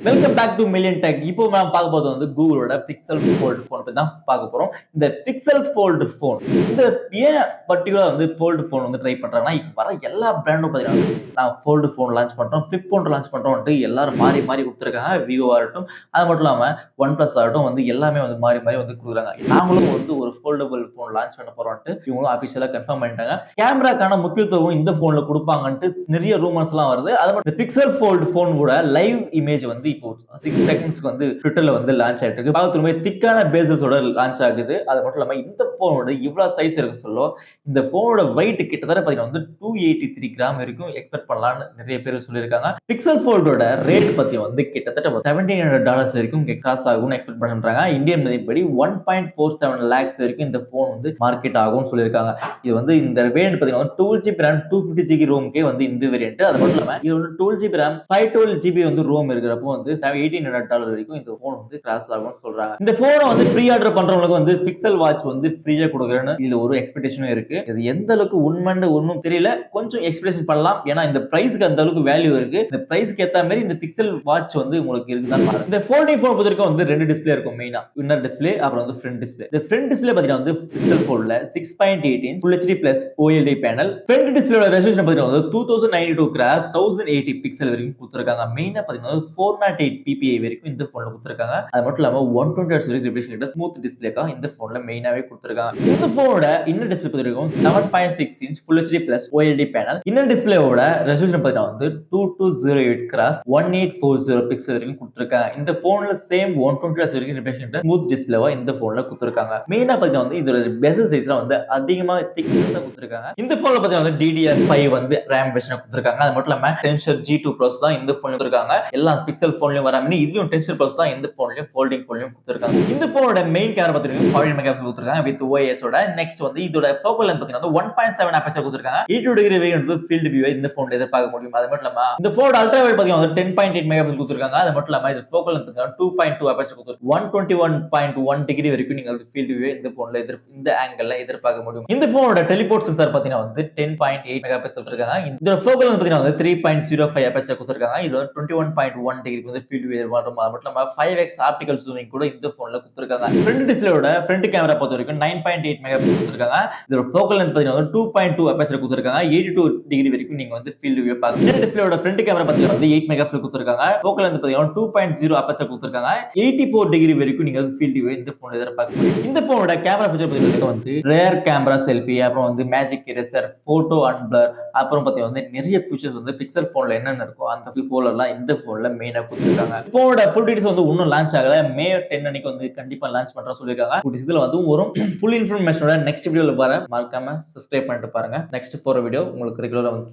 Welcome back to Million Tech. இப்போ நாம் பார்க்க போறது வந்து கூகுளோட பிக்சல் ஃபோல்ட் ஃபோன் பத்தி தான் பார்க்க போறோம். இந்த பிக்சல் ஃபோல்ட் ஃபோன் இந்த ஏன் பர்டிகுலரா வந்து ஃபோல்ட் ஃபோன் வந்து ட்ரை பண்றாங்கன்னா, இப்போ வர எல்லா பிராண்டும் பார்த்தீங்கன்னா, நான் ஃபோல்ட் ஃபோன் லான்ச் பண்றோம், ஃபிளிப் ஃபோன் லான்ச் பண்றோம்ன்ட்டு எல்லாரும் மாறி மாறி கொடுத்துருக்காங்க. விவோ ஆகட்டும், அது மட்டும் இல்லாம ஒன் பிளஸ் ஆகட்டும் வந்து எல்லாமே வந்து மாறி மாறி வந்து கொடுக்குறாங்க. நாங்களும் வந்து ஒரு ஃபோல்டபிள் ஃபோன் லான்ச் பண்ண போறோம்ட்டு இவங்களும் அபிஷியலா கன்ஃபார்ம் பண்ணிட்டாங்க. கேமராக்கான முக்கியத்துவம் இந்த போன்ல கொடுப்பாங்கன்ட்டு நிறைய ரூமர்ஸ் எல்லாம் வருது. அது மட்டும் பிக்சல் ஃபோல்ட் ஃபோன் கூட லைவ் இமேஜ் வந்து இப்போ 6 செகண்ட்ஸ்க்கு வந்து ட்விட்டர்ல வந்து லான்ச் ஆயிட்டு இருக்கு. பார்க்கறதுக்கு திக்கான பேசஸோட லான்ச் ஆகுது. அது மட்டும் இல்லாம இந்த போனோட இவ்வளவு சைஸ் இருக்கு சொல்ல இந்த போனோட வெயிட் கிட்டத்தட்ட பாத்தீங்கன்னா வந்து 283 கிராம் வரைக்கும் எக்ஸ்பெக்ட் பண்ணலாம்னு நிறைய பேர் சொல்லியிருக்காங்க. பிக்சல் ஃபோல்டோட ரேட் பத்தி வந்து கிட்டத்தட்ட $1700 வரைக்கும் கிராஸ் ஆகும்னு எக்ஸ்பெக்ட் பண்றாங்க. இந்தியன் மதிப்படி 1.47 lakhs வரைக்கும் இந்த போன் வந்து மார்க்கெட் ஆகும்னு சொல்லியிருக்காங்க. இது வந்து இந்த வேரியன்ட் பாத்தீங்கன்னா 12GB RAM 250GB ரோம்க்கே வந்து இந்த வேரியன்ட். அது மட்டும் இல்லாம இது வந்து 12GB RAM 512GB வந்து ரோம் இருக்கிறப்போ வந்து $1800 வரைக்கும் இந்த போன் வந்து கிராஸ் ஆகும்னு சொல்றாங்க. இந்த போனை வந்து ப்ரீ ஆர்டர் பண்றவங்களுக்கு வந்து பிக்சல் வாட்ச் வந்து ஃப்ரீயா கொடுக்குறேன்னு இதுல ஒரு எக்ஸ்பெக்டேஷனும் இருக்கு. இது எந்த அளவுக்கு உண்மைன்னு ஒன்றும் தெரியல. கொஞ்சம் எக்ஸ்பெக்டேஷன் பண்ணலாம். ஏன்னா இந்த பிரைஸ்க்கு அந்த அளவுக்கு வேல்யூ இருக்கு. இந்த பிரைஸ்க்கு ஏத்த மாதிரி இந்த பிக்சல் வாட்ச் வந்து உங்களுக்கு இருக்குதான் பாருங்க. இந்த ஃபோல்டிங் போன் பொறுத்தவரைக்கும் வந்து ரெண்டு டிஸ்பிளே இருக்கும் மெயினா. இன்னர் டிஸ்பிளே அப்புறம் வந்து ஃப்ரண்ட் டிஸ்பிளே. இந்த ஃப்ரண்ட் டிஸ்பிளே பாத்தீங்கன்னா வந்து பிக்சல் ஃபோல்ட்ல 6.8 inch Full HD Plus OLED panel. Front டிஸ்பிளேயோட ரெசல்யூஷன் பாத்தீங்கன்னா வந்து 2092 கிராஸ் 1080 பிக்சல் வரைக்கும் கொடுத்திருக்காங்க. மெயினா பாத்தீங்கன்னா 408 ppi வரைக்கும் இந்த போன்ல கொடுத்திருக்காங்க. அது மட்டும் இல்லாம 120 Hz வரைக்கும் ரிஃப்ரெஷ் ரேட் ஸ்மூத் டிஸ்பிளேக்கா இந்த போன்ல மெயினாவே கொடுத்திருக்காங்க. இந்த போனோட இன்னர் டிஸ்பிளே பொறுத்தவரைக்கும் 7.6 inch Full HD Plus OLED panel. Inner டிஸ்பிளேயோட ரெசல்யூஷன் பாத்தீங்கன்னா வந்து 2208 கிராஸ் 1840 பிக்சல் வரைக்கும் கொடுத்திருக்காங்க. இந்த போன்ல சேம் 120 Hz வரைக்கும் ரிஃப்ரெஷ் ரேட் ஸ்மூத் டிஸ்பிளேவா இந்த போன்ல கொடுத்திருக்காங்க. மெயினா பாத்தீங்கன்னா வந்து இதோட பெசல் சைஸ்ல வந்து அதிகமா திக்னஸா கொடுத்திருக்காங்க. இந்த போன்ல பாத்தீங்கன்னா வந்து DDR5 வந்து RAM வெர்ஷன் கொடுத்திருக்காங்க. அது மட்டும் இல்லாம டென்சர் G2 ப்ராசஸ் தான் இந்த போன்ல கொடுத்திருக்காங்க. எல்லா பிக்சல் போன்லயும் வராம இதுலயும் டென்சர் ப்ராசஸ் தான் இந்த போன்லயும் ஃபோல்டிங் போன்லயும் கொடுத்திருக்காங்க. இந்த போனோட மெயின் கேமரா பாத்தீங்கன்னா 14 மெகாபிக்சல் கொடுத்திருக்காங்க வித் OIS ஓட. நெக்ஸ்ட் வந்து இதோட ஃபோக்கல் லென்த் பாத்தீங்கன்னா 1.7 அபர்ச்சர் கொடுத்திருக்காங்க. 82 டிகிரி வேரியன்ட் ஃபீல்ட் வியூ இந்த போன்ல எதிர்பார்க்க முடியும். அது மட்டும் இல்லாம இந்த போனோட அல்ட்ரா வைட் பாத்தீங்கன்னா 10.8 மெகாபிக்சல் கொடுத்திருக்காங்க. அது மட்டும் இல்லாம இது ஃபோக்கல் லென்த் 2.2 அபர்ச்சர் கொடுத்திருக்காங்க. 121.1 டிகிரி வரைக்கும் நீங்க ஃபீல்ட் வியூ இந்த போன்ல இந்த ஆங்கிள்ல எதிர்பார்க்க முடியும். இந்த போனோட டெலிபோர்ட் சென்சார் பாத்தீங்கன்னா வந்து 10.8 மெகாபிக்சல் கொடுத்திருக்காங்க. இந்த ஃபோக்கல் லென்த் பாத்தீங்கன்னா வந்து 3.05 அபர்ச்சர் கொடுத்திருக்காங்க. இது 21.1 டிகிரிக்கு வந்து ஃபீல்ட் வியூ வரும். அது மட்டும் இல்லாம 5x ஆப்டிகல் ஜூமிங் கூட இந்த போன்ல கொடுத்திருக்காங்க. ஃப்ரண்ட் டிஸ்பிளேயோட ஃப்ரண்ட் கேமரா பொறுத்த வரைக்கும் 9.8 மெகாபிக்சல் கொடுத்திருக்காங்க. இதோட ஃபோக்கல் லென்த் பாத்தீங்கன்னா 2.2 அபர்ச்சர் கொடுத்திருக்காங்க. 82 டிகிரி வரைக்கும் நீங்க வந்து ஃபீல்ட் வியூ பார்க்கலாம். இந்த டிஸ்பிளேயோட ஃப்ரண்ட் கேமரா பாத்தீங்கன்னா வந்து 8 மெகாபிக்சல் கொடுத்திருக்காங்க. ஃபோக்கல் லென்த் பாத்தீங்கன்னா 2.0 அபர்ச்சர் கொடுத்திருக்காங்க. 84 டிகிரி வரைக்கும் நீங்க ஃபீல்ட் வியூ இந்த போன்ல எதிர்பார்க்க முடியும். இந்த போனோட கேமரா ஃபீச்சர் பாத்தீங்கன்னா வந்து ரேர் கேமரா செல்ஃபி, அப்புறம் வந்து மேஜிக் எரேசர், போட்டோ அன்பிளர், அப்புறம் பாத்தீங்கன்னா வந்து நிறைய ஃபீச்சர்ஸ் வந்து பிக்சல் போன்ல என்னென்ன இருக்கோ அந்த போன்ல எல்லாம் இந்த போன்ல மெயினா கொடுத்திருக்காங்க. போனோட ஃபுல் டீடைல்ஸ் வந்து இன்னும் லான்ச் ஆகல. மே 10 அன்னைக்கு வந்து கண்டிப்பா லான்ச் பண்றா சொல்லிருக்காங்க. இதுல வந்து ஒரு ஃபுல் இன்ஃபர்மேஷனோட நெக்ஸ்ட் வீடியோல வர மறக்காம சப்ஸ்கிரைப் பண்ணிட்டு பாருங்க. நெக்ஸ்ட் போற வீடியோ உங்களுக்கு ரெகுலரா வந்து